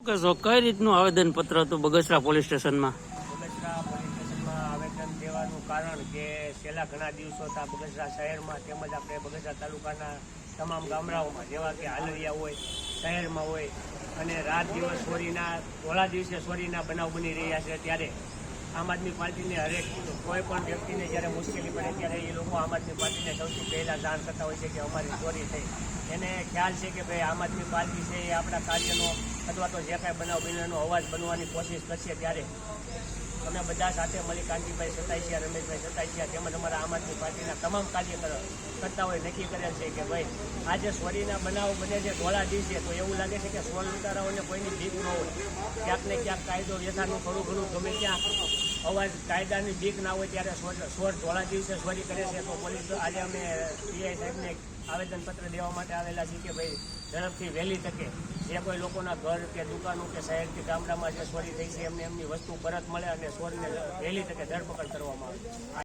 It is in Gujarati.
કહેશો કઈ રીતનું આવેદન પત્ર હતું બગસરા પોલીસ સ્ટેશનમાં? બગસરા પોલીસ સ્ટેશનમાં આવેદન દેવાનું કારણ કે છેલ્લા ઘણા દિવસોથી બગસરા શહેરમાં તેમજ આપણે બગસરા તાલુકાના તમામ ગામડાઓમાં જેવા કે હાલરિયા હોય, શહેરમાં હોય અને રાત દિવસ ચોરીના થોડા દિવસે ચોરીના બનાવ બની રહ્યા છે, ત્યારે આમ આદમી પાર્ટીને હરેક કોઈ પણ વ્યક્તિને જ્યારે મુશ્કેલી પડે ત્યારે એ લોકો આમ આદમી પાર્ટીને સૌથી પહેલાં જાણ કરતા હોય છે કે અમારી ચોરી થઈ. એને ખ્યાલ છે કે ભાઈ આમ આદમી પાર્ટી છે એ આપણા કાર્યનો અથવા તો જે કાંઈ બનાવ બન્યો એનો અવાજ બનવાની કોશિશ કરશે, ત્યારે અમે બધા સાથે મળી કાંતિભાઈ સતાઈસિયા, રમેશભાઈ સતાઈસિયા તેમજ અમારા આમ આદમી પાર્ટીના તમામ કાર્યકર્તાઓએ નક્કી કરેલ છે કે ભાઈ આજે ચોરીના બનાવ બને છે ધોળા દિવસે, તો એવું લાગે છે કે સોળ લૂંટારાઓને કોઈની બીક ન હોય. ક્યાંક ને ક્યાંક કાયદો વ્યથાનું થોડું ઘણું ગમે ત્યાં અવાજ કાયદાની બીક ના હોય ત્યારે સોળ ધોળા દિવસે ચોરી કરે છે. તો પોલીસ આજે અમે પીઆઈ સાહેબને આવેદનપત્ર દેવા માટે આવેલા છીએ કે ભાઈ ઝડપથી વહેલી તકે જે કોઈ લોકોના ઘર કે દુકાનો કે શહેર કે ગામડામાં જે ચોરી થઈ છે એમને એમની વસ્તુ પરત મળે અને ચોરને વહેલી તકે ધરપકડ કરવામાં આવે.